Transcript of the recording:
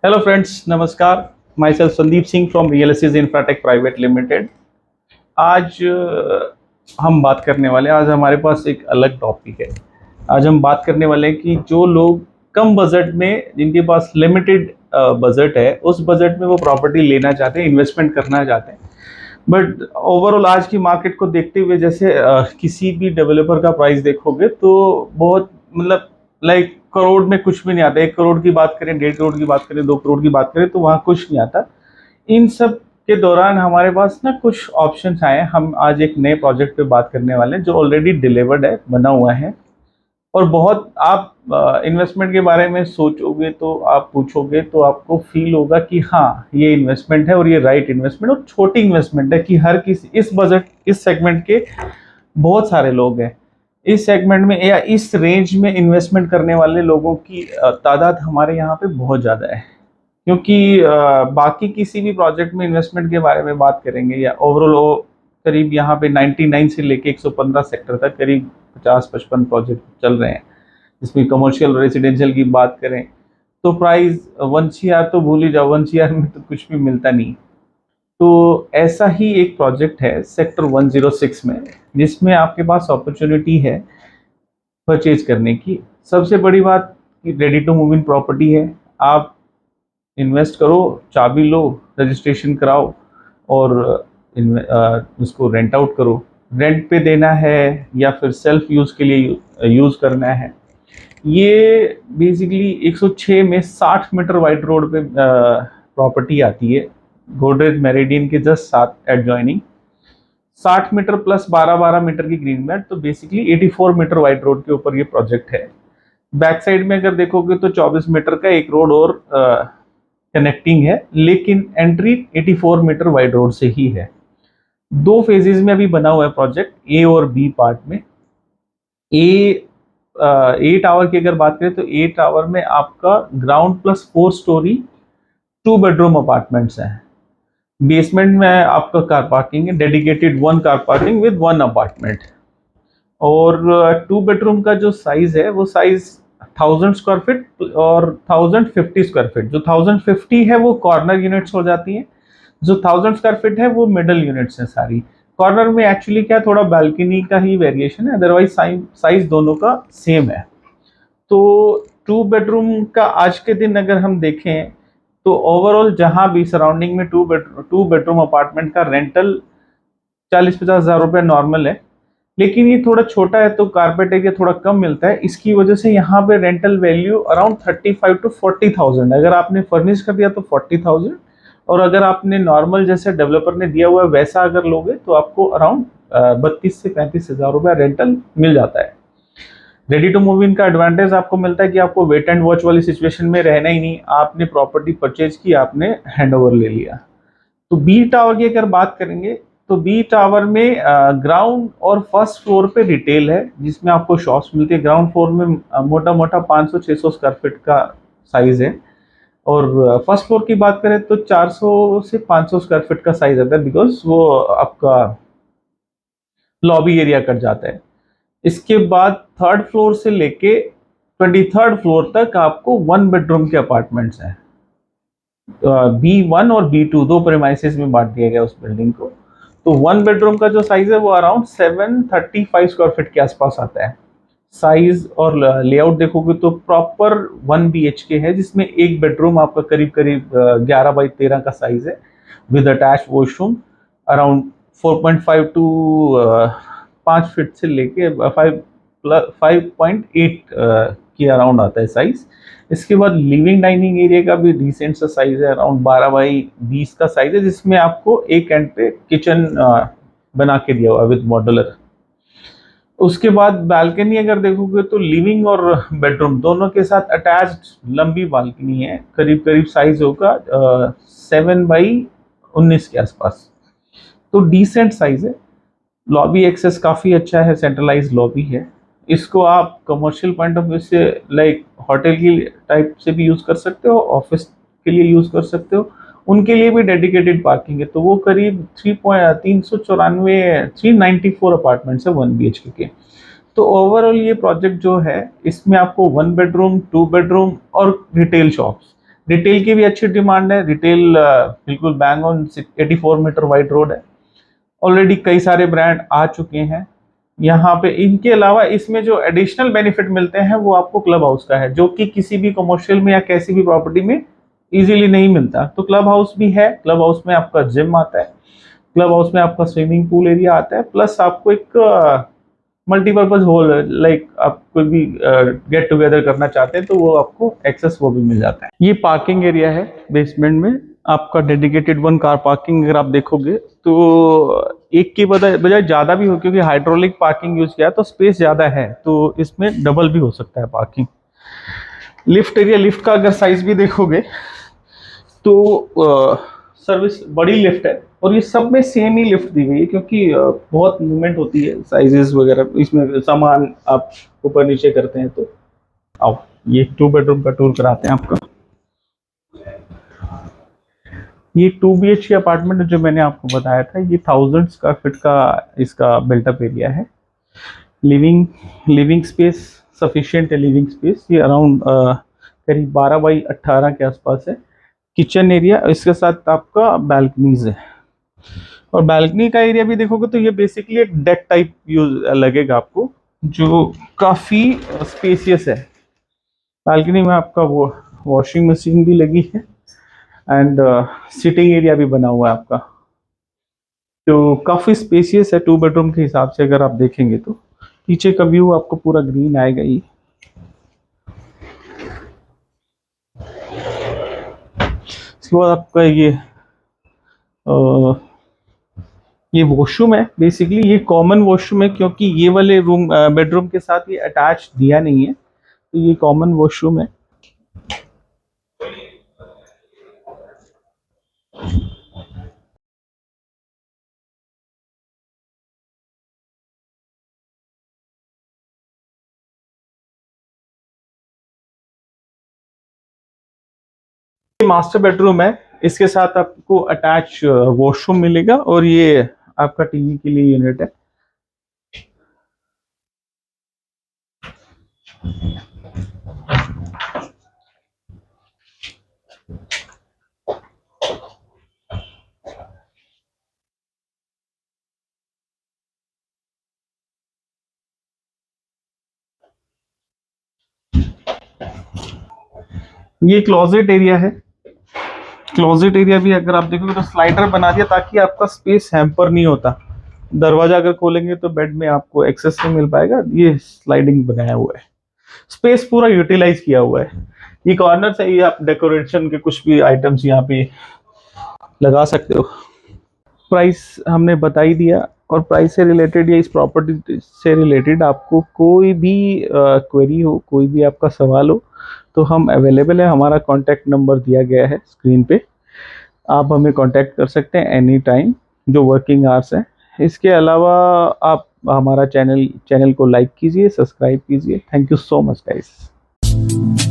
Hello friends, नमस्कार। Myself Sandeep Singh from Realisis Infratech private limited. आज हम बात करने वाले हैं। आज हमारे पास एक अलग टॉपिक है। आज हम बात करने वाले हैं कि जो लोग कम बजट में, जिनके पास लिमिटेड बजट है, उस बजट में वो प्रॉपर्टी लेना चाहते हैं, इन्वेस्टमेंट करना चाहते हैं। बट ओवरऑल आज की मार्केट को देखते हुए, जैसे किसी भी डेवलपर का प्राइस देखोगे तो बहुत, मतलब लाइक करोड़ में कुछ भी नहीं आता। 1 करोड़ की बात करें, 1.5 करोड़ की बात करें, 2 करोड़ की बात करें तो वहाँ कुछ नहीं आता। इन सब के दौरान हमारे पास ना कुछ ऑप्शंस आए हैं। हम आज एक नए प्रोजेक्ट पे बात करने वाले हैं जो ऑलरेडी डिलीवर्ड है, बना हुआ है। और बहुत आप इन्वेस्टमेंट के बारे में सोचोगे तो, आप पूछोगे तो आपको फील होगा कि हाँ, ये इन्वेस्टमेंट है और ये राइट इन्वेस्टमेंट, और छोटी इन्वेस्टमेंट है कि हर किसी इस बजट, इस सेगमेंट के बहुत सारे लोग हैं। इस सेगमेंट में या इस रेंज में इन्वेस्टमेंट करने वाले लोगों की तादाद हमारे यहाँ पे बहुत ज़्यादा है। क्योंकि बाकी किसी भी प्रोजेक्ट में इन्वेस्टमेंट के बारे में बात करेंगे या ओवरऑल, करीब यहाँ पे 99 से लेके 115 सेक्टर तक करीब 50-55 प्रोजेक्ट चल रहे हैं। जिसमें कमर्शियल रेजिडेंशियल की बात करें तो प्राइस 1 CR तो भूल ही जाओ, 1 CR में तो कुछ भी मिलता नहीं। तो ऐसा ही एक प्रोजेक्ट है सेक्टर 106 में, जिसमें आपके पास अपॉर्चुनिटी है परचेज करने की। सबसे बड़ी बात कि ready to move in property है। आप इन्वेस्ट करो, चाबी लो, रजिस्ट्रेशन कराओ और उसको रेंट आउट करो। रेंट पे देना है या फिर सेल्फ यूज़ के लिए यूज़ करना है। ये बेसिकली 106 में 60 मीटर वाइड रोड पे प्रॉपर्टी आती है, गोदरेज मेरिडियन के जस्ट साथ एडजॉइनिंग। 60 मीटर प्लस 12-12 मीटर की ग्रीन बेल्ट, तो बेसिकली 84 मीटर वाइड रोड के ऊपर ये प्रोजेक्ट है। बैक साइड में अगर देखोगे तो 24 मीटर का एक रोड और कनेक्टिंग है, लेकिन एंट्री 84 मीटर वाइड रोड से ही है। 2 फेजेज में अभी बना हुआ है प्रोजेक्ट, ए और बी पार्ट में। ए टावर की अगर बात करें तो ए टावर में आपका ground plus 4 story 2 bedroom apartments हैं। बेसमेंट में आपका कार पार्किंग है, dedicated 1 car parking with 1 apartment. और 2 बेडरूम का जो साइज है वो साइज 1000 स्क्वायर फीट और 1050 स्क्वायर फीट। जो 1050 है वो कॉर्नर यूनिट्स हो जाती हैं, जो 1000 स्क्वायर फीट है वो मिडल यूनिट्स हैं सारी। कॉर्नर में एक्चुअली क्या, थोड़ा बालकनी का ही वेरिएशन है, अदरवाइज साइज दोनों का सेम है। तो 2 बेडरूम का आज के दिन अगर हम देखें तो ओवरऑल जहां भी सराउंडिंग में 2 बेडरूम अपार्टमेंट का रेंटल 40-50 हज़ार रुपये नॉर्मल है। लेकिन ये थोड़ा छोटा है तो कारपेट एरिया थोड़ा कम मिलता है, इसकी वजह से यहाँ पे रेंटल वैल्यू अराउंड 35 to 40,000। अगर आपने फर्निश कर दिया तो 40,000, और अगर आपने नॉर्मल जैसे डेवलपर ने दिया हुआ है वैसा अगर लोगे तो आपको अराउंड 32 से 35 हज़ार रुपया रेंटल मिल जाता है। रेडी टू मूव इन का एडवांटेज आपको मिलता है कि आपको वेट एंड वॉच वाली सिचुएशन में रहना ही नहीं। आपने प्रॉपर्टी परचेज की, आपने हैंड ओवर ले लिया। तो बी टावर की अगर बात करेंगे तो बी टावर में ग्राउंड और फर्स्ट फ्लोर पे रिटेल है, जिसमें आपको शॉप्स मिलती है। ग्राउंड फ्लोर में मोटा मोटा 500-600 स्क्वायर फीट का साइज है, और फर्स्ट फ्लोर की बात करें तो 400 से 500 स्क्वायर फीट का साइज आता है, बिकॉज वो आपका लॉबी एरिया कट जाता है। इसके बाद थर्ड फ्लोर से लेके 23rd फ्लोर तक आपको 1 बेडरूम के अपार्टमेंट्स हैं। B1 और B2 दो प्रेमाइसेस में बांट दिया गया उस बिल्डिंग को। तो 1 बेडरूम का जो साइज है वो अराउंड 735 स्क्वायर फीट के आसपास आता है। साइज और लेआउट देखोगे तो प्रॉपर 1 BHK है, जिसमें 1 बेडरूम आपका करीब करीब 11 बाई 13 का साइज है, with attach washroom. Around 4.5 to 5 feet से लेके 5.8 के अराउंड आता है साइज। इसके बाद लिविंग डाइनिंग एरिया का भी डिसेंट सा साइज है, अराउंड 12 बाई 20 का साइज है, जिसमें आपको एक एंड पे किचन बना के दिया हुआ विद मॉड्यूलर। उसके बाद बालकनी अगर देखोगे तो लिविंग और बेडरूम दोनों के साथ अटैच्ड लंबी बालकनी है, करीब करीब साइज होगा 7 बाई 19 के आसपास। तो डिसेंट साइज है। लॉबी एक्सेस काफ़ी अच्छा है, सेंट्रलाइज लॉबी है। इसको आप कमर्शियल पॉइंट ऑफ व्यू से, लाइक होटल की टाइप से भी यूज़ कर सकते हो, ऑफिस के लिए यूज़ कर सकते हो। उनके लिए भी डेडिकेटेड पार्किंग है। तो वो करीब 394 अपार्टमेंट्स है 1 BHK के। तो ओवरऑल ये प्रोजेक्ट जो है, इसमें आपको 1 बेडरूम, 2 बेडरूम और रिटेल शॉप्स रिटेल की भी अच्छी डिमांड है। रिटेल बिल्कुल bang on 84 metre wide road है। ऑलरेडी कई सारे ब्रांड आ चुके हैं यहाँ पे। इनके अलावा इसमें जो एडिशनल बेनिफिट मिलते हैं वो आपको क्लब हाउस का है, जो कि किसी भी कमर्शियल में या किसी भी प्रॉपर्टी में इजीली नहीं मिलता। तो क्लब हाउस भी है। क्लब हाउस में आपका जिम आता है, क्लब हाउस में आपका स्विमिंग पूल एरिया आता है, प्लस आपको एक मल्टीपर्पज हॉल, लाइक आप कोई भी गेट टुगेदर करना चाहते हैं तो वो आपको एक्सेस वो भी मिल जाता है। ये पार्किंग एरिया है बेसमेंट में आपका, डेडिकेटेड 1 कार पार्किंग। अगर आप देखोगे तो एक की बजाय ज़्यादा भी हो, क्योंकि हाइड्रोलिक पार्किंग यूज किया है तो स्पेस ज़्यादा है, तो इसमें डबल भी हो सकता है पार्किंग। लिफ्ट एरिया, लिफ्ट का अगर साइज भी देखोगे तो सर्विस बड़ी लिफ्ट है, और ये सब में सेम ही लिफ्ट दी गई है, क्योंकि बहुत मूवमेंट होती है साइजेस वगैरह, इसमें सामान आप ऊपर नीचे करते हैं। तो आओ ये 2 बेडरूम का टूर कराते हैं आपका। ये 2 BHK अपार्टमेंट जो मैंने आपको बताया था, ये 1000 स्क्वायर फीट का इसका बिल्टअप एरिया है। लिविंग स्पेस सफिशिएंट है। लिविंग स्पेस ये अराउंड करीब 12 बाई 18 के आसपास है। किचन एरिया, इसके साथ आपका बैल्कनीज है। और बैल्कनी का एरिया भी देखोगे तो ये बेसिकली एक डेक टाइप यूज लगेगा आपको, जो काफ़ी स्पेसियस है। बैल्कनी में आपका वो वॉशिंग मशीन भी लगी है, एंड सिटिंग एरिया भी बना हुआ है आपका, तो काफ़ी स्पेसियस है 2 बेडरूम के हिसाब से। अगर आप देखेंगे तो पीछे का व्यू आपको पूरा ग्रीन आएगा ही। इसके बाद आपका ये वॉशरूम है। बेसिकली ये कॉमन वॉशरूम है, क्योंकि ये वाले रूम बेडरूम के साथ ये अटैच दिया नहीं है, तो ये कॉमन वॉशरूम है। मास्टर बेडरूम है, इसके साथ आपको अटैच वॉशरूम मिलेगा, और ये आपका टीवी के लिए यूनिट है। ये क्लोजेट एरिया है। क्लोजेट एरिया भी अगर आप देखोगे तो स्लाइडर बना दिया, ताकि आपका स्पेस हैम्पर नहीं होता। दरवाजा अगर खोलेंगे तो बेड में आपको एक्सेस नहीं मिल पाएगा। ये स्लाइडिंग बनाया हुआ है, स्पेस पूरा यूटिलाइज किया हुआ है। ये कॉर्नर से ये आप डेकोरेशन के कुछ भी आइटम्स यहाँ पे लगा सकते हो। प्राइस हमने बता ही दिया, और प्राइस से रिलेटेड या इस प्रॉपर्टी से रिलेटेड आपको कोई भी क्वेरी हो, कोई भी आपका सवाल हो, तो हम अवेलेबल है। हमारा कॉन्टैक्ट नंबर दिया गया है स्क्रीन पे, आप हमें कांटेक्ट कर सकते हैं एनी टाइम, जो वर्किंग आवर्स हैं। इसके अलावा आप हमारा चैनल को लाइक कीजिए, सब्सक्राइब कीजिए। Thank you so much guys.